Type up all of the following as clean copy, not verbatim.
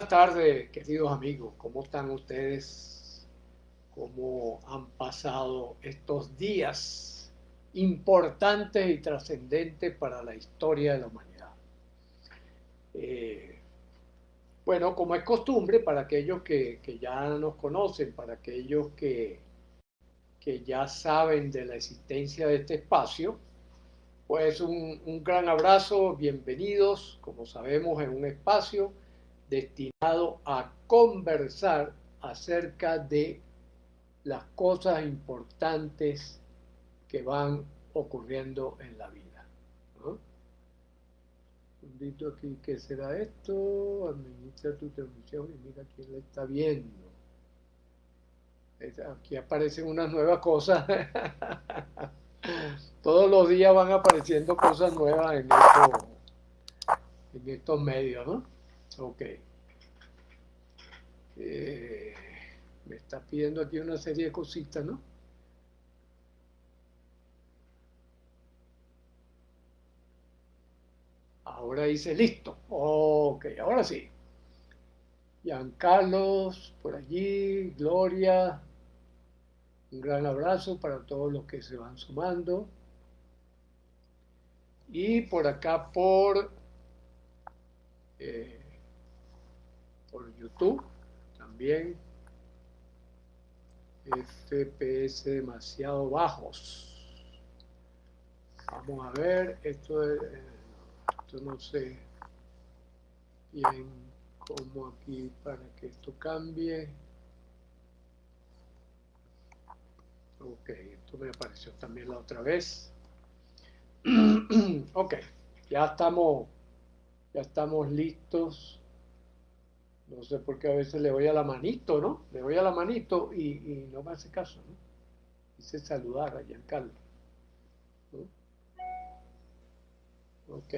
Buenas tardes, queridos amigos. ¿Cómo están ustedes? ¿Cómo han pasado estos días importantes y trascendentes para la historia de la humanidad? Eh, bueno, como es costumbre, para aquellos que ya nos conocen, para aquellos que ya saben de la existencia de este espacio, pues un gran abrazo, bienvenidos, como sabemos, en un espacio destinado a conversar acerca de las cosas importantes que van ocurriendo en la vida, ¿no? Un dito aquí, ¿qué será esto? Administra tu transmisión y mira quién la está viendo. Aquí aparecen unas nuevas cosas. Todos los días van apareciendo cosas nuevas en estos medios, ¿no? Ok. Eh, Me está pidiendo aquí una serie de cositas, ¿no? Ahora dice listo. Ok, ahora sí. Giancarlos, por allí, Gloria, un gran abrazo para todos los que se van sumando. Y por acá eh, por YouTube también, FPS demasiado bajos. Vamos a ver, esto no sé bien cómo aquí para que esto cambie. Ok, esto me apareció también la otra vez. Ok, ya estamos, ya estamos listos. No sé por qué a veces le voy a la manito, ¿no? Le voy a la manito y no me hace caso, ¿no? Dice saludar a Giancarlo, ¿no? Ok,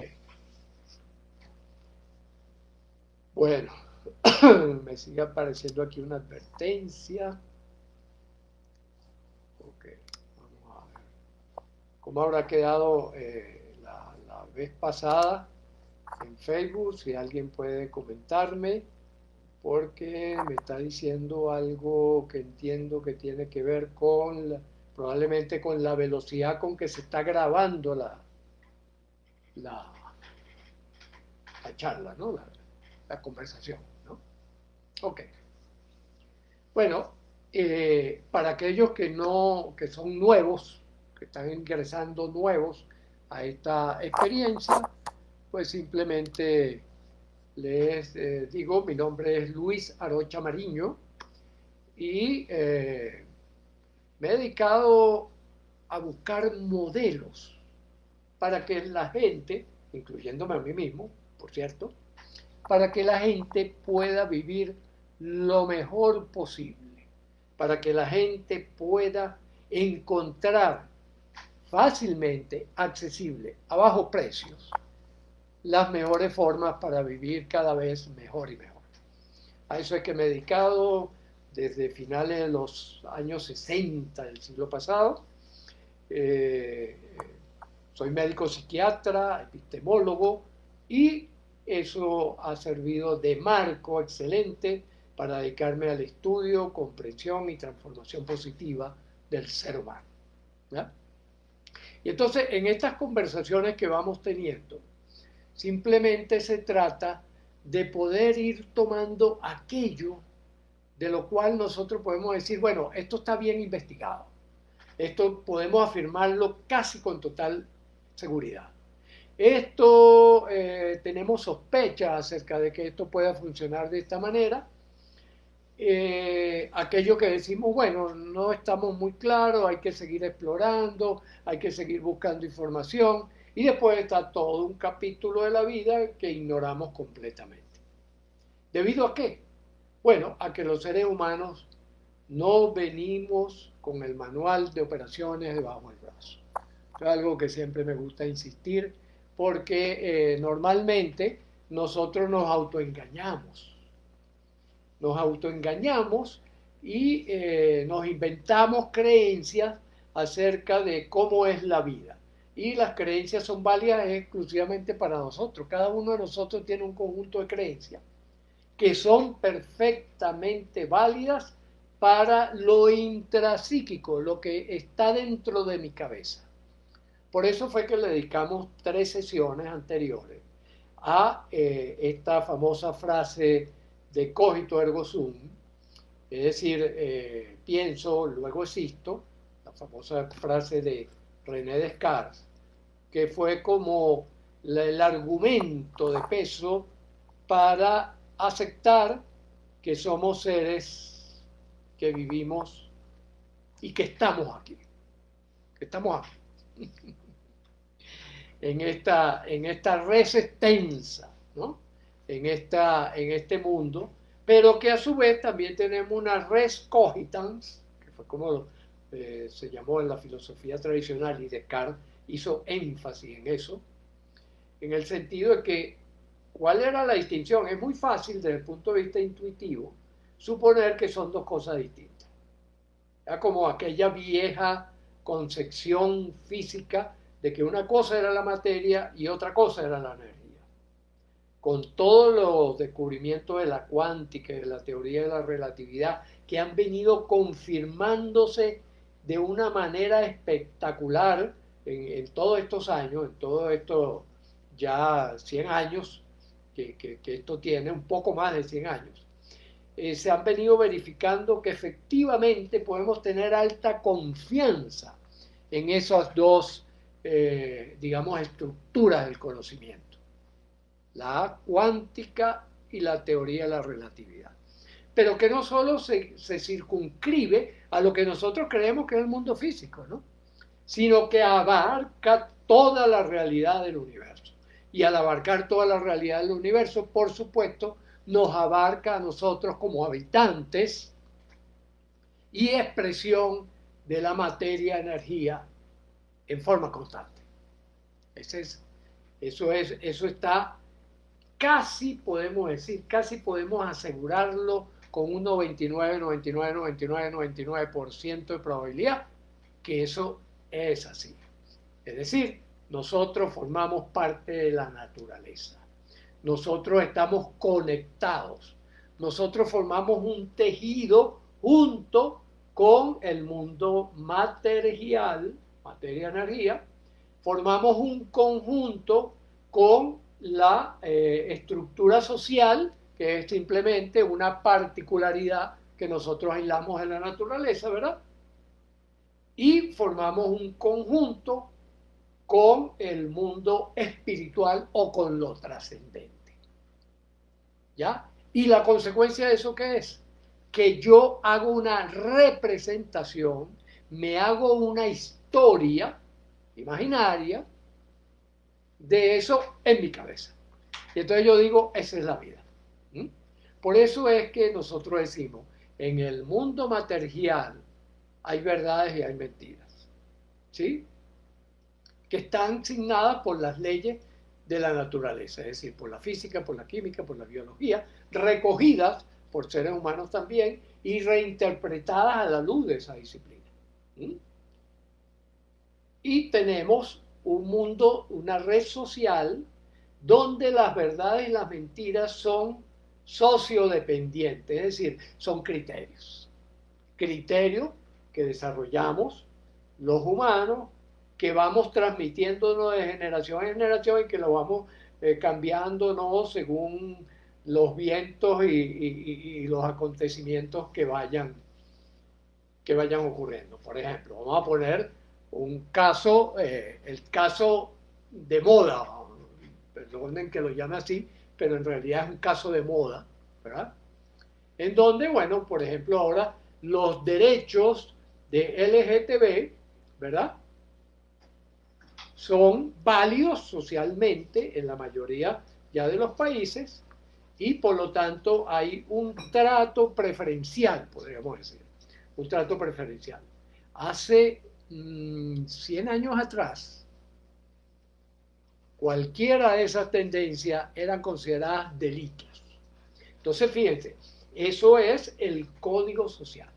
bueno, me sigue apareciendo aquí una advertencia. Ok, vamos a ver. ¿Cómo habrá quedado la vez pasada en Facebook? Si alguien puede comentarme, porque me está diciendo algo que entiendo que tiene que ver con probablemente con la velocidad con que se está grabando la, la charla, ¿no? La conversación, ¿no? Ok. Bueno, para aquellos que no, que son nuevos, que están ingresando nuevos a esta experiencia, pues simplemente les digo, mi nombre es Luis Arocha Mariño y me he dedicado a buscar modelos para que la gente, incluyéndome a mí mismo, por cierto, para que la gente pueda vivir lo mejor posible, para que la gente pueda encontrar fácilmente, accesible, a bajos precios, las mejores formas para vivir cada vez mejor y mejor. A eso es que me he dedicado desde finales de los años 60 del siglo pasado. Eh, Soy médico psiquiatra, epistemólogo y eso ha servido de marco excelente para dedicarme al estudio, comprensión y transformación positiva del ser humano, ¿ya? Y entonces en estas conversaciones que vamos teniendo, simplemente se trata de poder ir tomando aquello de lo cual nosotros podemos decir, bueno, esto está bien investigado, esto podemos afirmarlo casi con total seguridad. Esto tenemos sospechas acerca de que esto pueda funcionar de esta manera. Aquello que decimos, bueno, no estamos muy claros, hay que seguir explorando, hay que seguir buscando información y después está todo un capítulo de la vida que ignoramos completamente. ¿Debido a qué? Bueno, a que los seres humanos no venimos con el manual de operaciones debajo del brazo. Es algo que siempre me gusta insistir porque normalmente nosotros nos autoengañamos y nos inventamos creencias acerca de cómo es la vida. Y las creencias son válidas exclusivamente para nosotros. Cada uno de nosotros tiene un conjunto de creencias que son perfectamente válidas para lo intrapsíquico, lo que está dentro de mi cabeza. Por eso fue que le dedicamos 3 sesiones anteriores a esta famosa frase de cogito ergo sum, es decir, pienso, luego existo, la famosa frase de René Descartes, que fue como el argumento de peso para aceptar que somos seres que vivimos y que estamos aquí, en esta res extensa, ¿no? en este mundo, pero que a su vez también tenemos una res cogitans, que fue como se llamó en la filosofía tradicional, y Descartes hizo énfasis en eso, en el sentido de que, ¿cuál era la distinción? Es muy fácil desde el punto de vista intuitivo suponer que son 2 cosas distintas. Ya como aquella vieja concepción física de que una cosa era la materia y otra cosa era la energía. Con todos los descubrimientos de la cuántica y de la teoría de la relatividad que han venido confirmándose de una manera espectacular en todos estos años, en todos estos ya 100 años, que esto tiene un poco más de 100 años, se han venido verificando que efectivamente podemos tener alta confianza en esas 2, digamos, estructuras del conocimiento, la cuántica y la teoría de la relatividad. Pero que no solo se circunscribe a lo que nosotros creemos que es el mundo físico, ¿no? Sino que abarca toda la realidad del universo. Y al abarcar toda la realidad del universo, por supuesto, nos abarca a nosotros como habitantes y expresión de la materia-energía en forma constante. Eso está casi, podemos decir, casi podemos asegurarlo con un 99% de probabilidad que eso es así. Es decir, nosotros formamos parte de la naturaleza. Nosotros estamos conectados. Nosotros formamos un tejido junto con el mundo material, materia-energía. Formamos un conjunto con la estructura social, que es simplemente una particularidad que nosotros aislamos de la naturaleza, ¿verdad? Y formamos un conjunto con el mundo espiritual o con lo trascendente. ¿Ya? Y la consecuencia de eso, ¿qué es? Que yo hago una representación, me hago una historia imaginaria de eso en mi cabeza. Y entonces yo digo, esa es la vida. Por eso es que nosotros decimos, en el mundo material hay verdades y hay mentiras. ¿Sí? Que están asignadas por las leyes de la naturaleza, es decir, por la física, por la química, por la biología, recogidas por seres humanos también y reinterpretadas a la luz de esa disciplina. Y tenemos un mundo, una red social, donde las verdades y las mentiras son sociodependientes, es decir, son criterios. Criterios que desarrollamos los humanos, que vamos transmitiéndonos de generación en generación y que lo vamos cambiándonos según los vientos y los acontecimientos que vayan ocurriendo. Por ejemplo, vamos a poner un caso, el caso de moda, perdonen que lo llame así, pero en realidad es un caso de moda, ¿verdad? En donde, bueno, por ejemplo, ahora los derechos de LGTB, ¿verdad?, son válidos socialmente en la mayoría ya de los países y por lo tanto hay un trato preferencial, podríamos decir, un trato preferencial. Hace 100 años atrás, cualquiera de esas tendencias eran consideradas delitos. Entonces, fíjense, eso es el código social,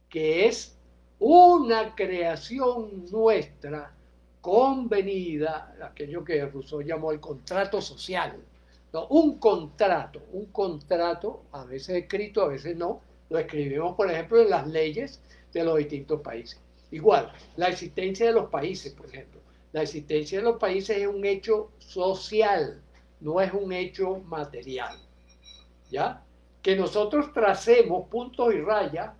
que es una creación nuestra convenida, aquello que Rousseau llamó el contrato social, No, un contrato, a veces escrito, a veces no, lo escribimos, por ejemplo, en las leyes de los distintos países. Igual, la existencia de los países, por ejemplo. La existencia de los países es un hecho social, no es un hecho material. ¿Ya? Que nosotros tracemos puntos y rayas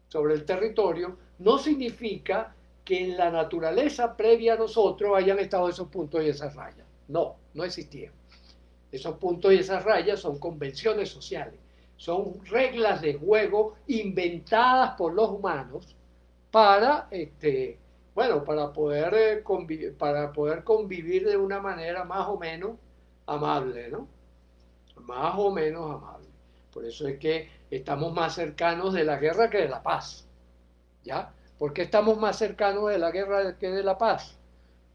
sobre el territorio no significa que en la naturaleza previa a nosotros hayan estado esos puntos y esas rayas. No, no existían. Esos puntos y esas rayas son convenciones sociales, son reglas de juego inventadas por los humanos para, bueno, para poder convivir de una manera más o menos amable, ¿no? Más o menos amable. Por eso es que estamos más cercanos de la guerra que de la paz. ¿Ya? ¿Por qué estamos más cercanos de la guerra que de la paz?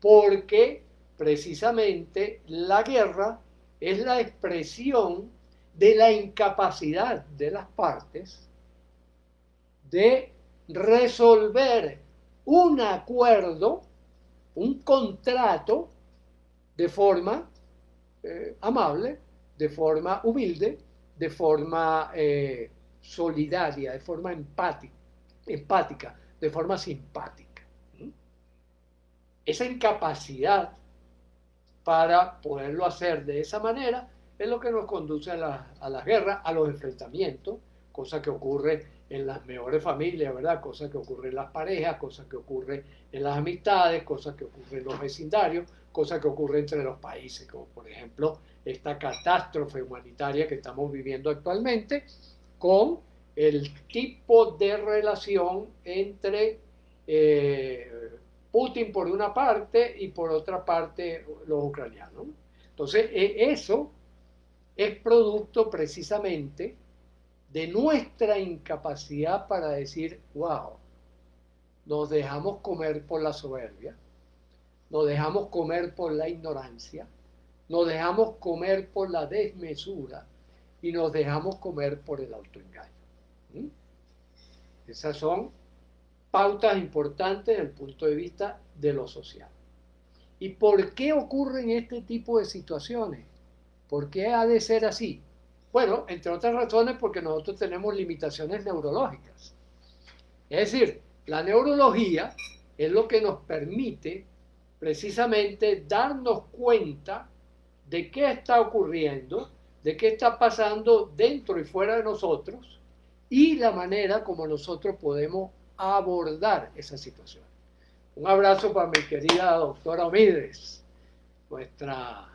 Porque precisamente la guerra es la expresión de la incapacidad de las partes de resolver un acuerdo, un contrato de forma amable, de forma humilde, de forma solidaria, de forma empática, de forma simpática. Esa incapacidad para poderlo hacer de esa manera es lo que nos conduce a la guerra, a los enfrentamientos, cosa que ocurre en las mejores familias, ¿verdad? Cosa que ocurre en las parejas, cosa que ocurre en las amistades, cosa que ocurre en los vecindarios, cosa que ocurre entre los países, como por ejemplo esta catástrofe humanitaria que estamos viviendo actualmente con el tipo de relación entre Putin por una parte y por otra parte los ucranianos. Entonces, eso es producto precisamente de nuestra incapacidad para decir, wow, nos dejamos comer por la soberbia, nos dejamos comer por la ignorancia, nos dejamos comer por la desmesura y nos dejamos comer por el autoengaño. Esas son pautas importantes desde el punto de vista de lo social. ¿Y por qué ocurren este tipo de situaciones? ¿Por qué ha de ser así? Bueno, entre otras razones porque nosotros tenemos limitaciones neurológicas. Es decir, la neurología es lo que nos permite precisamente darnos cuenta de qué está ocurriendo, de qué está pasando dentro y fuera de nosotros y la manera como nosotros podemos abordar esa situación. Un abrazo para mi querida doctora Omides, nuestra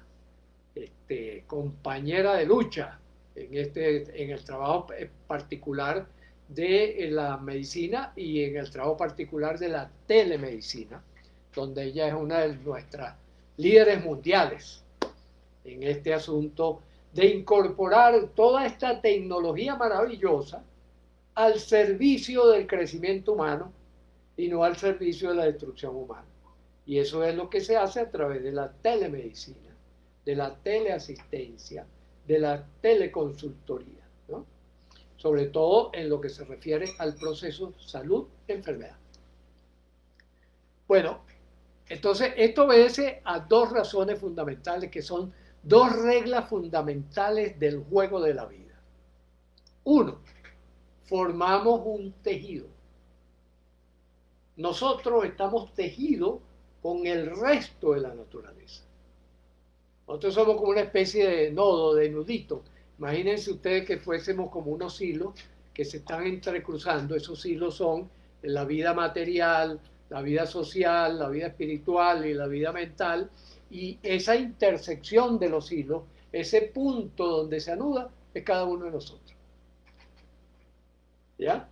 compañera de lucha en el trabajo particular de la medicina y en el trabajo particular de la telemedicina, donde ella es una de nuestras líderes mundiales en este asunto de incorporar toda esta tecnología maravillosa al servicio del crecimiento humano y no al servicio de la destrucción humana. Y eso es lo que se hace a través de la telemedicina, de la teleasistencia, de la teleconsultoría, ¿no? Sobre todo en lo que se refiere al proceso salud-enfermedad. Bueno, entonces esto obedece a dos razones fundamentales que son dos reglas fundamentales del juego de la vida. Uno, formamos un tejido. Nosotros estamos tejidos con el resto de la naturaleza. Nosotros somos como una especie de nodo, de nudito. Imagínense ustedes que fuésemos como unos hilos que se están entrecruzando. Esos hilos son la vida material, la vida social, la vida espiritual y la vida mental. Y esa intersección de los hilos, ese punto donde se anuda, es cada uno de nosotros. ¿Ya?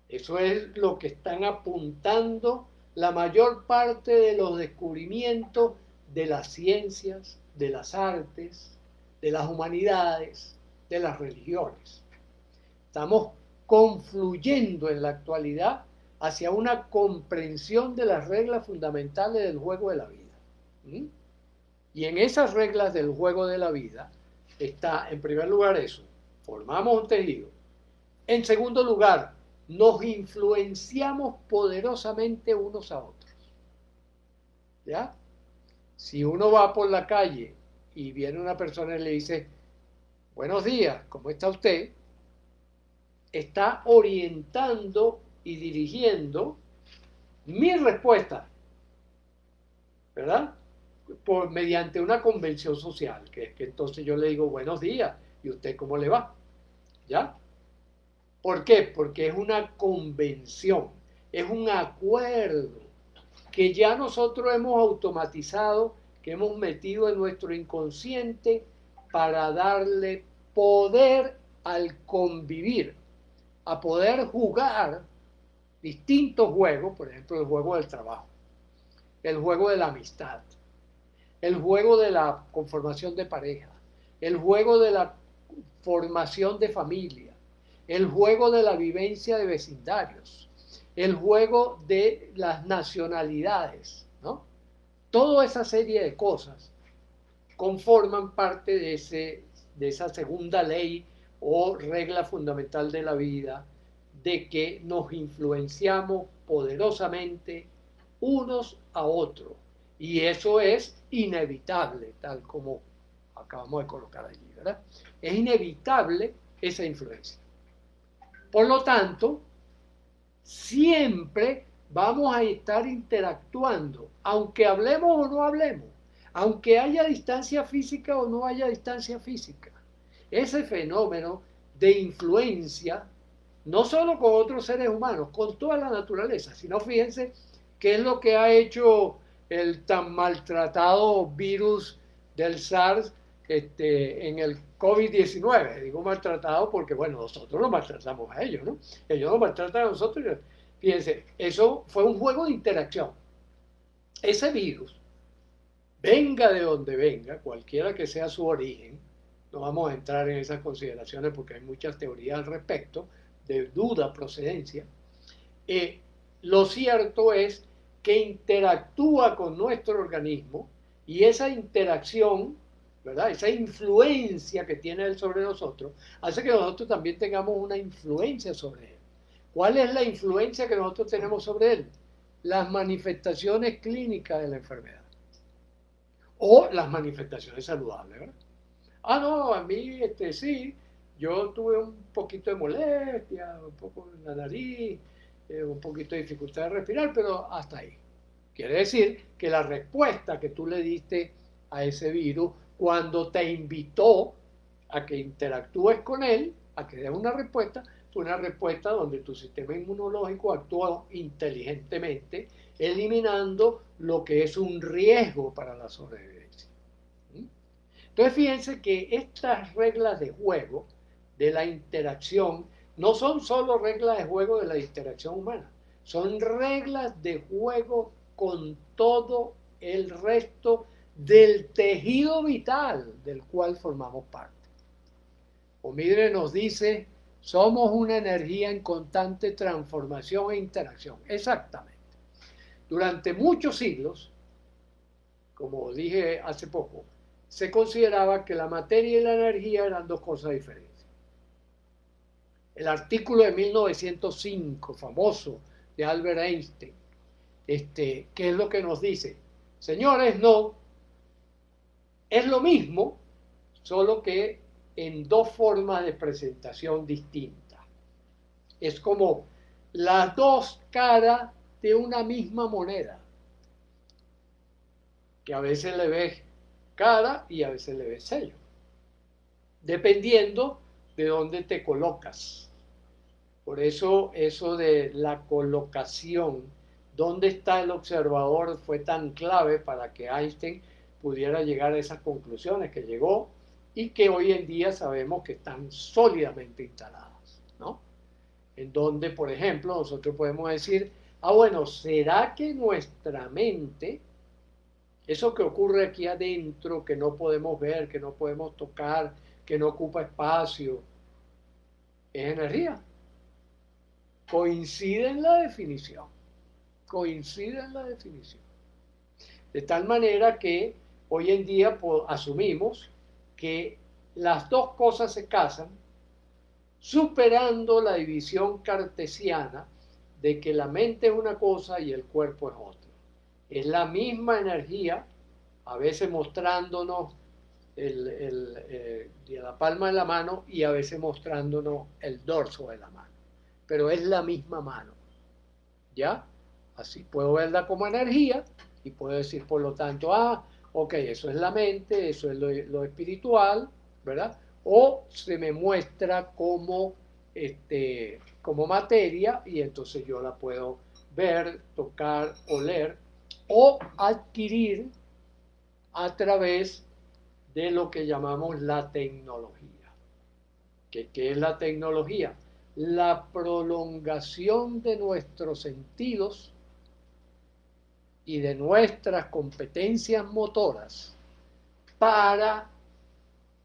Eso es lo que están apuntando la mayor parte de los descubrimientos de las ciencias, de las artes, de las humanidades, de las religiones. Estamos confluyendo en la actualidad hacia una comprensión de las reglas fundamentales del juego de la vida. Y en esas reglas del juego de la vida está, en primer lugar, eso, formamos un tejido. En segundo lugar, nos influenciamos poderosamente unos a otros. ¿Ya? Si uno va por la calle y viene una persona y le dice, buenos días, ¿cómo está usted? Está orientando y dirigiendo mi respuesta, ¿verdad? Mediante una convención social, que es que entonces yo le digo buenos días, ¿y usted cómo le va? ¿Ya? ¿Por qué? Porque es una convención, es un acuerdo que ya nosotros hemos automatizado, que hemos metido en nuestro inconsciente para darle poder al convivir, a poder jugar distintos juegos, por ejemplo el juego del trabajo, el juego de la amistad, el juego de la conformación de pareja, el juego de la formación de familia, el juego de la vivencia de vecindarios, el juego de las nacionalidades, ¿no? Toda esa serie de cosas conforman parte de esa segunda ley o regla fundamental de la vida, de que nos influenciamos poderosamente unos a otros. Y eso es inevitable, tal como acabamos de colocar allí, ¿verdad? Es inevitable esa influencia. Por lo tanto, siempre vamos a estar interactuando, aunque hablemos o no hablemos, aunque haya distancia física o no haya distancia física. Ese fenómeno de influencia, no solo con otros seres humanos, con toda la naturaleza, sino fíjense qué es lo que ha hecho el tan maltratado virus del SARS en el COVID-19. Digo maltratado porque, bueno, nosotros lo maltratamos a ellos, ¿no? Ellos nos maltratan a nosotros. Fíjense, eso fue un juego de interacción. Ese virus, venga de donde venga, cualquiera que sea su origen, no vamos a entrar en esas consideraciones porque hay muchas teorías al respecto, de duda procedencia. Lo cierto es que interactúa con nuestro organismo y esa interacción, ¿verdad? Esa influencia que tiene él sobre nosotros, hace que nosotros también tengamos una influencia sobre él. ¿Cuál es la influencia que nosotros tenemos sobre él? Las manifestaciones clínicas de la enfermedad o las manifestaciones saludables, ¿verdad? Ah, no, a mí sí, yo tuve un poquito de molestia, un poco en la nariz, un poquito de dificultad de respirar, pero hasta ahí. Quiere decir que la respuesta que tú le diste a ese virus cuando te invitó a que interactúes con él, a que des una respuesta, fue una respuesta donde tu sistema inmunológico actuó inteligentemente, eliminando lo que es un riesgo para la sobrevivencia. Entonces fíjense que estas reglas de juego de la interacción no son solo reglas de juego de la interacción humana, son reglas de juego con todo el resto del tejido vital del cual formamos parte. Omidre nos dice, somos una energía en constante transformación e interacción. Exactamente. Durante muchos siglos, como dije hace poco, se consideraba que la materia y la energía eran dos cosas diferentes. El artículo de 1905, famoso, de Albert Einstein, ¿qué es lo que nos dice? Señores, no, es lo mismo, solo que en dos formas de presentación distintas. Es como las dos caras de una misma moneda, que a veces le ves cara y a veces le ves sello, dependiendo de dónde te colocas. Por eso de la colocación, dónde está el observador, fue tan clave para que Einstein pudiera llegar a esas conclusiones que llegó y que hoy en día sabemos que están sólidamente instaladas, ¿no? En donde, por ejemplo, nosotros podemos decir, bueno, ¿será que nuestra mente, eso que ocurre aquí adentro, que no podemos ver, que no podemos tocar, que no ocupa espacio, es energía? Coincide en la definición. Coincide en la definición. De tal manera que hoy en día asumimos que las dos cosas se casan, superando la división cartesiana de que la mente es una cosa y el cuerpo es otra. Es la misma energía, a veces mostrándonos de la palma de la mano y a veces mostrándonos el dorso de la mano. Pero es la misma mano, ¿ya? Así puedo verla como energía y puedo decir, por lo tanto, ok, eso es la mente, eso es lo espiritual, ¿verdad? O se me muestra como materia y entonces yo la puedo ver, tocar, oler o adquirir a través de lo que llamamos la tecnología. ¿Qué es la tecnología? La prolongación de nuestros sentidos y de nuestras competencias motoras para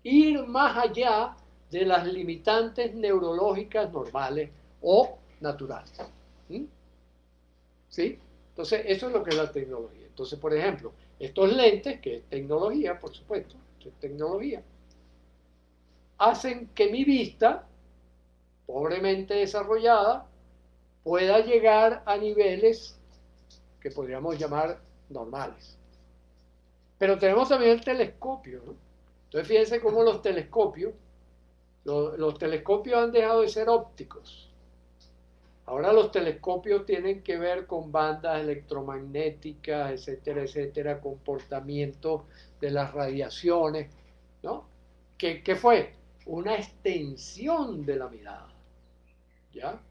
ir más allá de las limitantes neurológicas normales o naturales. ¿Sí? Entonces, eso es lo que es la tecnología. Entonces, por ejemplo, estos lentes, que es tecnología, por supuesto, es tecnología, hacen que mi vista, pobremente desarrollada, pueda llegar a niveles que podríamos llamar normales. Pero tenemos también el telescopio, ¿no? Entonces fíjense cómo los telescopios han dejado de ser ópticos. Ahora los telescopios tienen que ver con bandas electromagnéticas, etcétera, etcétera, comportamiento de las radiaciones, ¿no? ¿Qué fue? Una extensión de la mirada, ¿ya?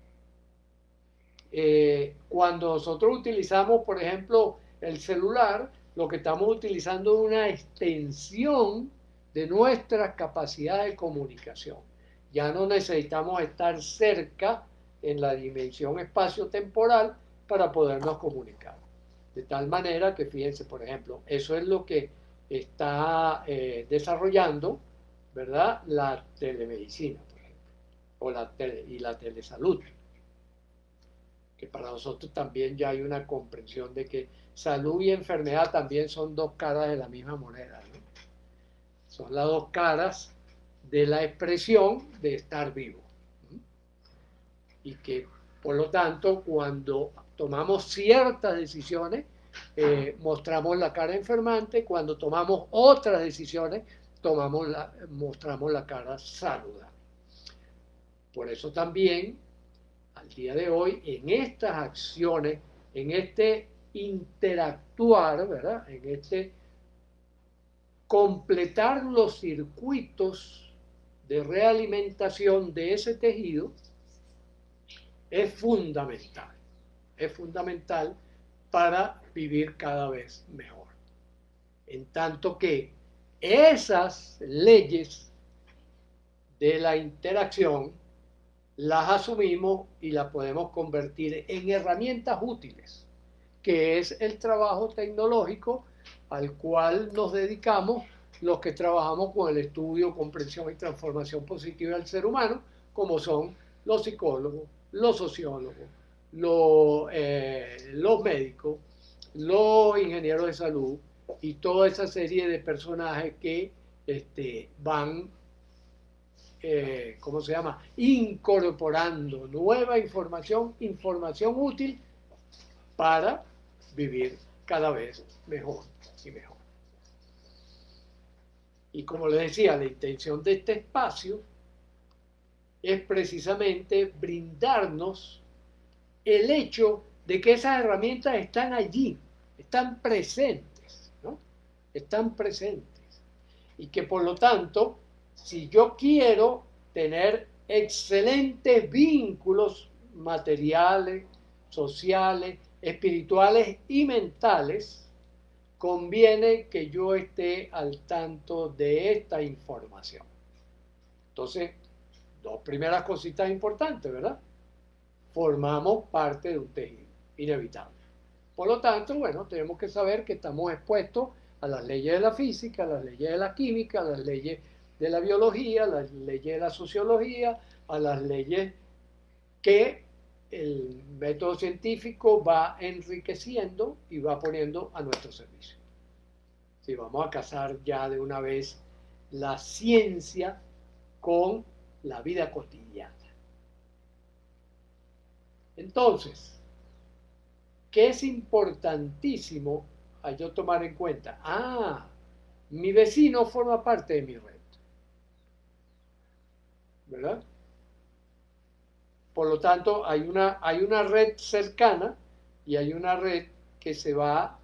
Cuando nosotros utilizamos, por ejemplo, el celular, lo que estamos utilizando es una extensión de nuestras capacidades de comunicación. Ya no necesitamos estar cerca en la dimensión espacio-temporal para podernos comunicar. De tal manera que, fíjense, por ejemplo, eso es lo que está desarrollando, ¿verdad?, la telemedicina, por ejemplo, y la telesalud. Que para nosotros también ya hay una comprensión de que salud y enfermedad también son dos caras de la misma moneda, ¿no? Son las dos caras de la expresión de estar vivo. Y que, por lo tanto, cuando tomamos ciertas decisiones, mostramos la cara enfermante, cuando tomamos otras decisiones, mostramos la cara saludable. Por eso también, al día de hoy, en estas acciones, en este interactuar, ¿verdad?, en este completar los circuitos de realimentación de ese tejido, es fundamental para vivir cada vez mejor. En tanto que esas leyes de la interacción las asumimos y las podemos convertir en herramientas útiles, que es el trabajo tecnológico al cual nos dedicamos los que trabajamos con el estudio, comprensión y transformación positiva del ser humano, como son los psicólogos, los sociólogos, los médicos, los ingenieros de salud y toda esa serie de personajes que van, ¿cómo se llama?, incorporando nueva información útil para vivir cada vez mejor y mejor. Y como les decía, la intención de este espacio es precisamente brindarnos el hecho de que esas herramientas están allí, están presentes, ¿no? Están presentes. Y que por lo tanto, si yo quiero tener excelentes vínculos materiales, sociales, espirituales y mentales, conviene que yo esté al tanto de esta información. Entonces, dos primeras cositas importantes, ¿verdad? Formamos parte de un tejido, inevitable. Por lo tanto, bueno, tenemos que saber que estamos expuestos a las leyes de la física, a las leyes de la química, a las leyes de la biología, a las leyes de la sociología, a las leyes que el método científico va enriqueciendo y va poniendo a nuestro servicio. Si vamos a casar ya de una vez la ciencia con la vida cotidiana. Entonces, ¿qué es importantísimo a yo tomar en cuenta? mi vecino forma parte de mi red, ¿verdad? Por lo tanto, hay una red cercana y hay una red que se va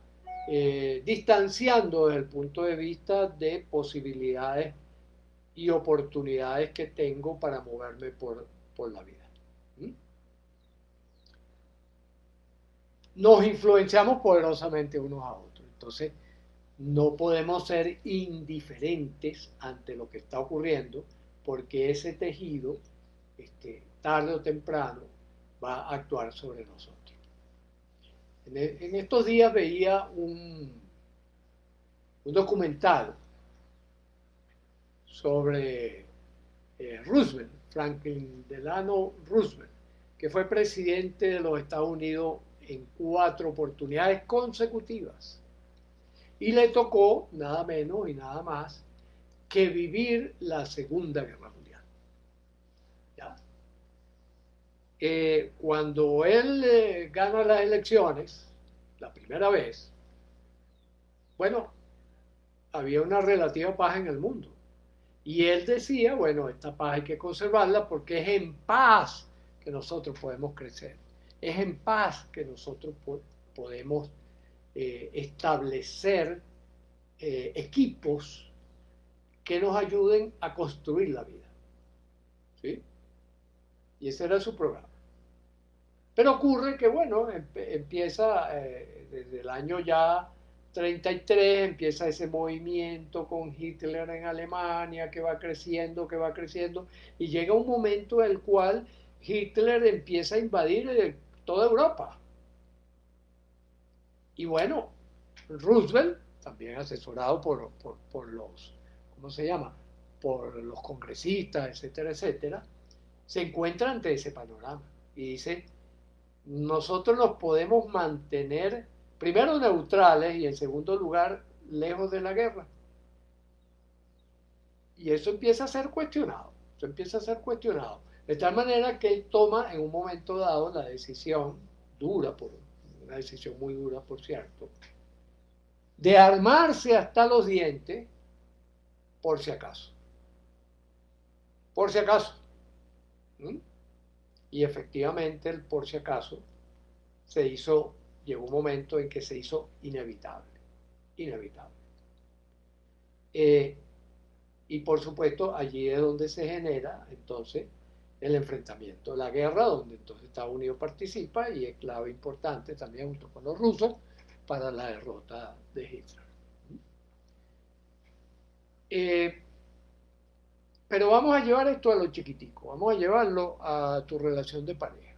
distanciando desde el punto de vista de posibilidades y oportunidades que tengo para moverme por la vida. ¿Mm? Nos influenciamos poderosamente unos a otros. Entonces, no podemos ser indiferentes ante lo que está ocurriendo, porque ese tejido, tarde o temprano, va a actuar sobre nosotros. En estos días veía un documental sobre Roosevelt, Franklin Delano Roosevelt, que fue presidente de los Estados Unidos en 4 oportunidades consecutivas. Y le tocó nada menos y nada más que vivir la Segunda Guerra Mundial. ¿Ya? Cuando él gana las elecciones, la primera vez, bueno, había una relativa paz en el mundo. Y él decía, bueno, esta paz hay que conservarla porque es en paz que nosotros podemos crecer. Es en paz que nosotros podemos establecer equipos que nos ayuden a construir la vida. ¿Sí? Y ese era su programa. Pero ocurre que, bueno, empieza desde el año ya 33, empieza ese movimiento con Hitler en Alemania que va creciendo, y llega un momento en el cual Hitler empieza a invadir toda Europa. Y bueno, Roosevelt, también asesorado por los, ¿cómo se llama? Por los congresistas, etcétera, etcétera, se encuentra ante ese panorama y dice, nosotros nos podemos mantener, primero, neutrales y en segundo lugar, lejos de la guerra. Y eso empieza a ser cuestionado, de tal manera que él toma en un momento dado la decisión, una decisión muy dura, por cierto, de armarse hasta los dientes por si acaso. Por si acaso. ¿Mm? Y efectivamente el por si acaso llegó un momento en que se hizo inevitable. Y por supuesto allí es donde se genera entonces el enfrentamiento, la guerra, donde entonces Estados Unidos participa y es clave importante también junto con los rusos para la derrota de Hitler. Pero vamos a llevar esto a lo chiquitico, vamos a llevarlo a tu relación de pareja,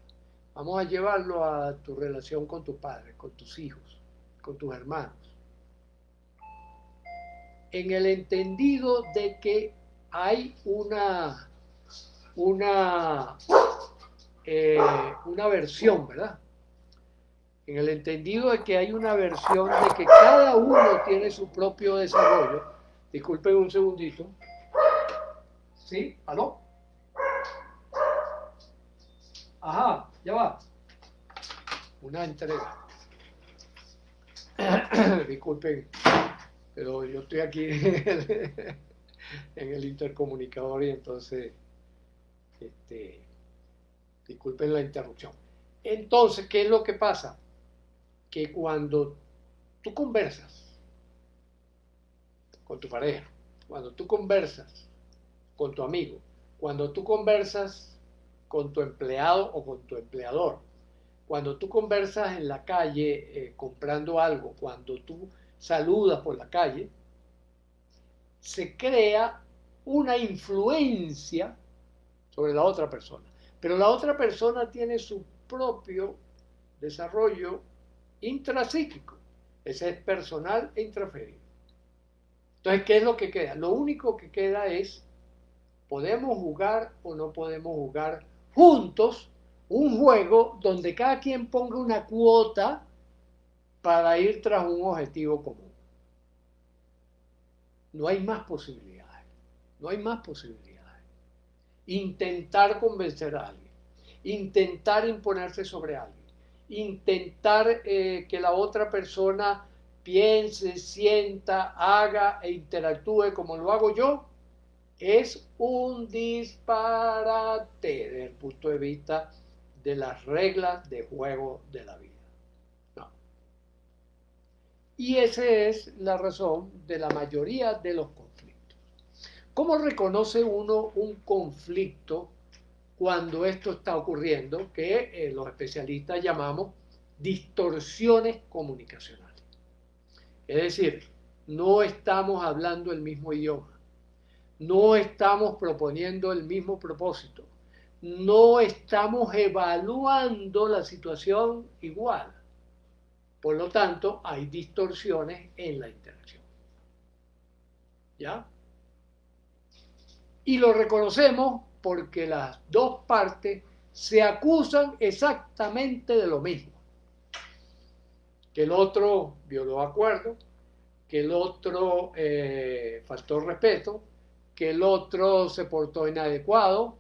vamos a llevarlo a tu relación con tus padres, con tus hijos, con tus hermanos. En el entendido de que hay una versión, ¿verdad? En el entendido de que hay una versión de que cada uno tiene su propio desarrollo. Disculpen un segundito. ¿Sí? ¿Aló? Ajá, ya va. Una entrega. Disculpen, pero yo estoy aquí en el intercomunicador y entonces, disculpen la interrupción. Entonces, ¿qué es lo que pasa? Que cuando tú conversas con tu pareja, cuando tú conversas con tu amigo, cuando tú conversas con tu empleado o con tu empleador, cuando tú conversas en la calle comprando algo, cuando tú saludas por la calle, se crea una influencia sobre la otra persona. Pero la otra persona tiene su propio desarrollo intrapsíquico. Ese es personal e intraférico. Entonces, ¿qué es lo que queda? Lo único que queda es, ¿podemos jugar o no podemos jugar juntos un juego donde cada quien ponga una cuota para ir tras un objetivo común? No hay más posibilidades. No hay más posibilidades. Intentar convencer a alguien. Intentar imponerse sobre alguien. Intentar que la otra persona piense, sienta, haga e interactúe como lo hago yo, es un disparate desde el punto de vista de las reglas de juego de la vida. No. Y esa es la razón de la mayoría de los conflictos. ¿Cómo reconoce uno un conflicto cuando esto está ocurriendo? Que los especialistas llamamos distorsiones comunicacionales. Es decir, no estamos hablando el mismo idioma. No estamos proponiendo el mismo propósito. No estamos evaluando la situación igual. Por lo tanto, hay distorsiones en la interacción. ¿Ya? Y lo reconocemos porque las dos partes se acusan exactamente de lo mismo. Que el otro violó acuerdos, que el otro faltó respeto, que el otro se portó inadecuado,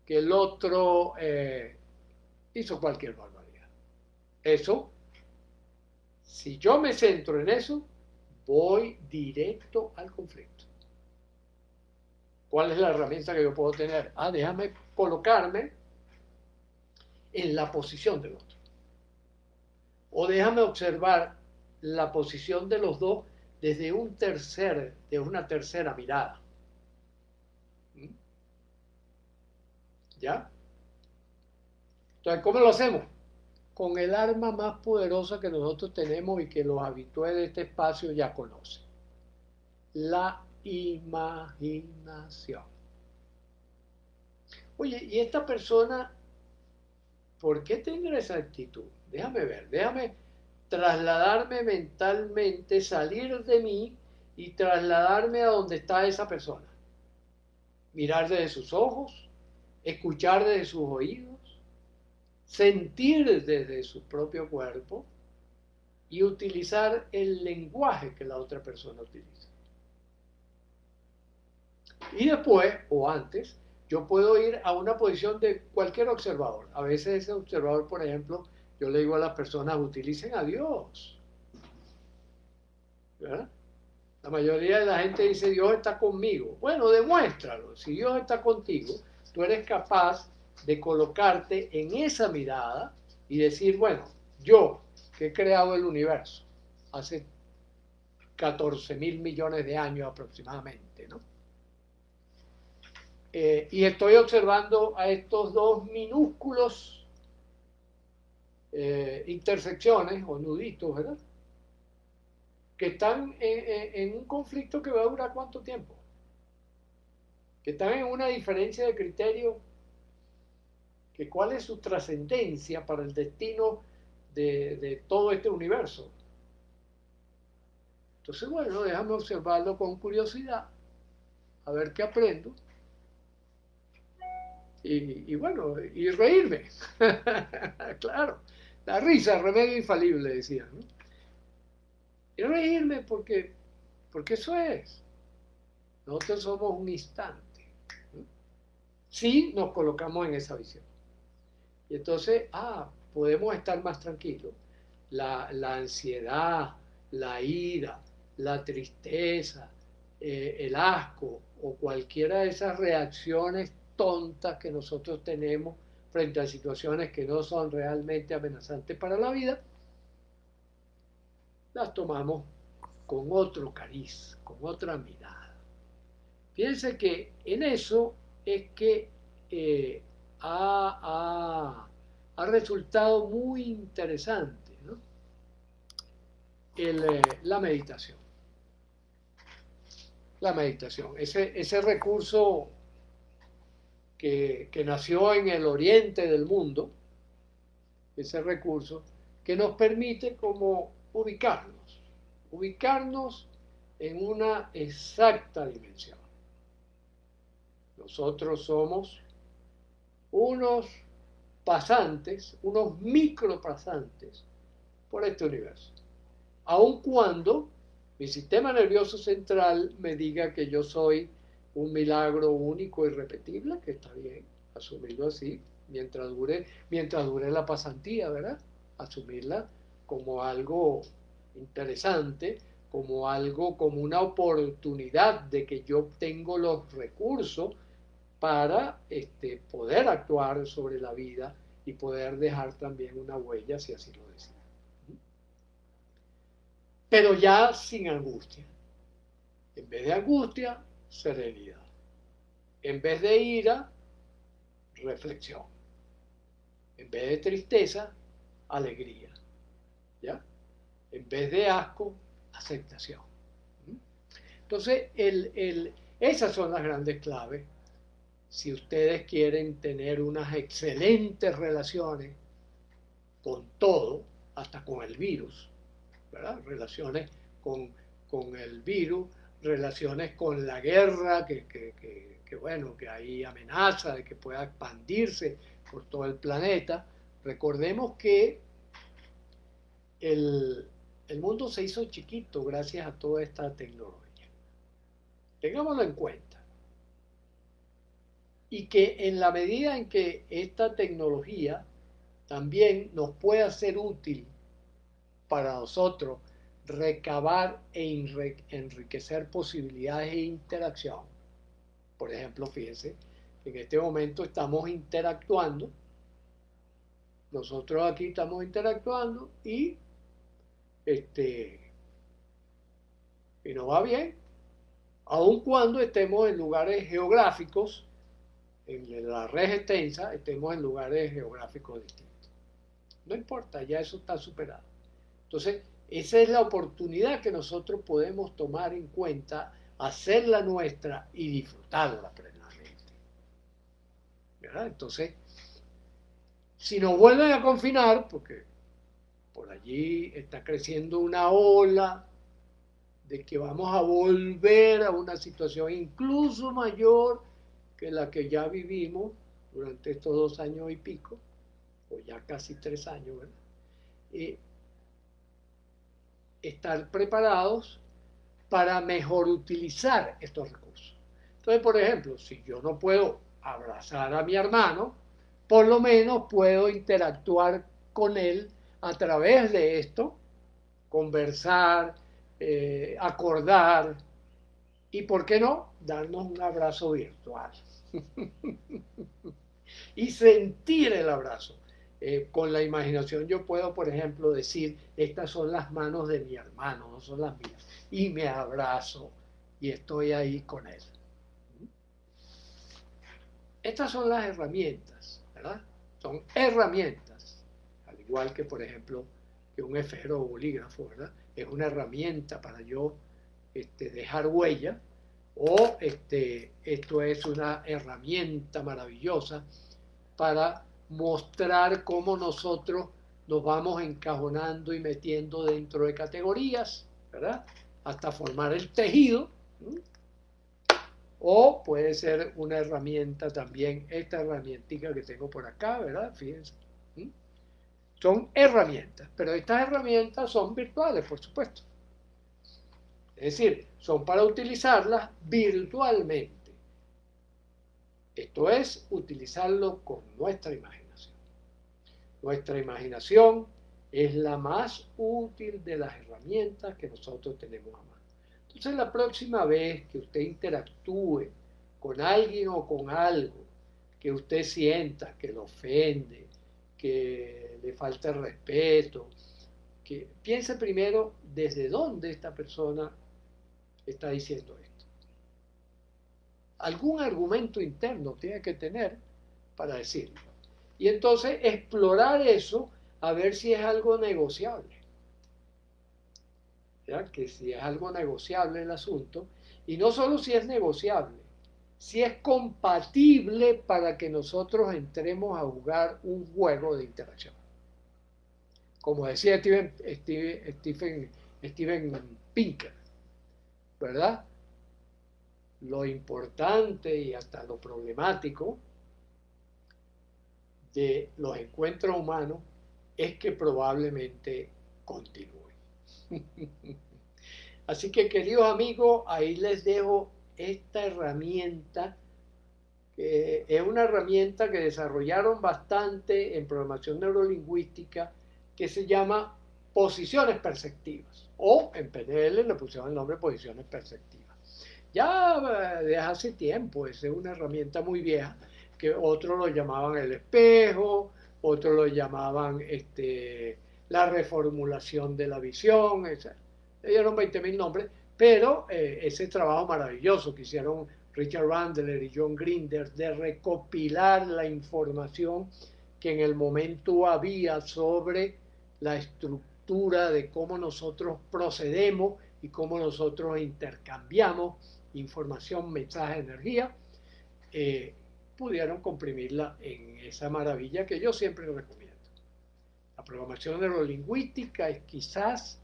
que el otro hizo cualquier barbaridad. Eso, si yo me centro en eso, voy directo al conflicto. ¿Cuál es la herramienta que yo puedo tener? Déjame colocarme en la posición del otro. O déjame observar la posición de los dos desde una tercera mirada. ¿Ya? Entonces, ¿cómo lo hacemos? Con el arma más poderosa que nosotros tenemos y que los habitués de este espacio ya conocen. La imaginación. Oye, ¿y esta persona por qué tendrá esa actitud? Déjame ver, déjame trasladarme mentalmente, salir de mí y trasladarme a donde está esa persona. Mirar desde sus ojos, escuchar desde sus oídos, sentir desde su propio cuerpo y utilizar el lenguaje que la otra persona utiliza. Y después, o antes, yo puedo ir a una posición de cualquier observador. A veces ese observador, por ejemplo, yo le digo a las personas, utilicen a Dios. ¿Verdad? La mayoría de la gente dice, Dios está conmigo. Bueno, demuéstralo. Si Dios está contigo, tú eres capaz de colocarte en esa mirada y decir, bueno, yo que he creado el universo hace 14.000 millones de años aproximadamente, ¿no? Y estoy observando a estos dos minúsculos intersecciones o nuditos, ¿verdad? Que están en un conflicto que va a durar ¿cuánto tiempo? Que están en una diferencia de criterio, que cuál es su trascendencia para el destino de todo este universo. Entonces, bueno, déjame observarlo con curiosidad, a ver qué aprendo. Y bueno, y reírme. Claro, la risa, remedio infalible, decían, ¿no? Y reírme porque eso es. Nosotros somos un instante, ¿no? Si nos colocamos en esa visión. Y entonces, podemos estar más tranquilos. La ansiedad, la ira, la tristeza, el asco o cualquiera de esas reacciones tontas que nosotros tenemos frente a situaciones que no son realmente amenazantes para la vida, las tomamos con otro cariz, con otra mirada. Fíjense que en eso es que ha resultado muy interesante, ¿no? La meditación. La meditación, ese recurso que nació en el oriente del mundo, ese recurso que nos permite como ubicarnos en una exacta dimensión. Nosotros somos unos pasantes, unos micropasantes por este universo. Aun cuando mi sistema nervioso central me diga que yo soy un milagro único y irrepetible, que está bien, asumirlo así, mientras dure la pasantía, ¿verdad? Asumirla como algo interesante, como algo, como una oportunidad de que yo tengo los recursos para poder actuar sobre la vida y poder dejar también una huella si así lo deseo. Pero ya sin angustia. En vez de angustia, serenidad. En vez de ira, reflexión. En vez de tristeza, alegría. ¿Ya? En vez de asco, aceptación. Entonces, esas son las grandes claves. Si ustedes quieren tener unas excelentes relaciones con todo, hasta con el virus, ¿verdad? Relaciones con el virus, relaciones con la guerra, bueno, que hay amenaza de que pueda expandirse por todo el planeta. Recordemos que el mundo se hizo chiquito gracias a toda esta tecnología. Tengámoslo en cuenta. Y que en la medida en que esta tecnología también nos pueda ser útil para nosotros recabar e enriquecer posibilidades de interacción. Por ejemplo, fíjense, en este momento estamos interactuando, nosotros aquí estamos interactuando y nos va bien, aun cuando estemos en lugares geográficos, en la red extensa, estemos en lugares geográficos distintos. No importa, ya eso está superado. Entonces, esa es la oportunidad que nosotros podemos tomar en cuenta, hacerla nuestra y disfrutarla plenamente. ¿Verdad? Entonces, si nos vuelven a confinar, porque por allí está creciendo una ola de que vamos a volver a una situación incluso mayor que la que ya vivimos durante estos 2 años y pico, o ya casi 3 años, ¿verdad? Estar preparados para mejor utilizar estos recursos. Entonces, por ejemplo, si yo no puedo abrazar a mi hermano, por lo menos puedo interactuar con él a través de esto, conversar, acordar y, ¿por qué no?, darnos un abrazo virtual y sentir el abrazo. Con la imaginación yo puedo, por ejemplo, decir, estas son las manos de mi hermano, no son las mías, y me abrazo y estoy ahí con él. Estas son las herramientas, ¿verdad? Son herramientas, al igual que, por ejemplo, que un esfero o bolígrafo, ¿verdad? Es una herramienta para yo dejar huella, o esto es una herramienta maravillosa para mostrar cómo nosotros nos vamos encajonando y metiendo dentro de categorías, ¿verdad? Hasta formar el tejido. O puede ser una herramienta también, esta herramientica que tengo por acá, ¿verdad? Fíjense. Son herramientas, pero estas herramientas son virtuales, por supuesto. Es decir, son para utilizarlas virtualmente. Esto es utilizarlo con nuestra imaginación. Nuestra imaginación es la más útil de las herramientas que nosotros tenemos a mano. Entonces, la próxima vez que usted interactúe con alguien o con algo que usted sienta que lo ofende, que le falta el respeto, que piense primero desde dónde esta persona está diciendo esto. Algún argumento interno tiene que tener para decirlo. Y entonces explorar eso a ver si es algo negociable. ¿Ya? Que si es algo negociable el asunto, y no solo si es negociable, si es compatible para que nosotros entremos a jugar un juego de interacción. Como decía Steven Pinker, ¿verdad? Lo importante y hasta lo problemático de los encuentros humanos es que probablemente continúen. Así que, queridos amigos, ahí les dejo esta herramienta, que es una herramienta que desarrollaron bastante en programación neurolingüística, que se llama posiciones perceptivas, o en PNL le pusieron el nombre posiciones perceptivas. Ya desde hace tiempo, esa es una herramienta muy vieja, que otros lo llamaban el espejo, otros lo llamaban la reformulación de la visión, le dieron 20.000 nombres, pero ese trabajo maravilloso que hicieron Richard Bandler y John Grinder de recopilar la información que en el momento había sobre la estructura de cómo nosotros procedemos y cómo nosotros intercambiamos información, mensaje, energía, pudieron comprimirla en esa maravilla que yo siempre recomiendo. La programación neurolingüística es quizás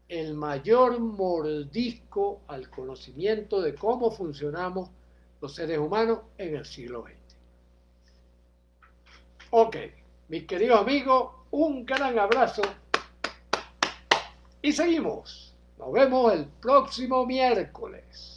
el mayor mordisco al conocimiento de cómo funcionamos los seres humanos en el siglo XX. Ok, mis queridos amigos, un gran abrazo y seguimos. Nos vemos el próximo miércoles.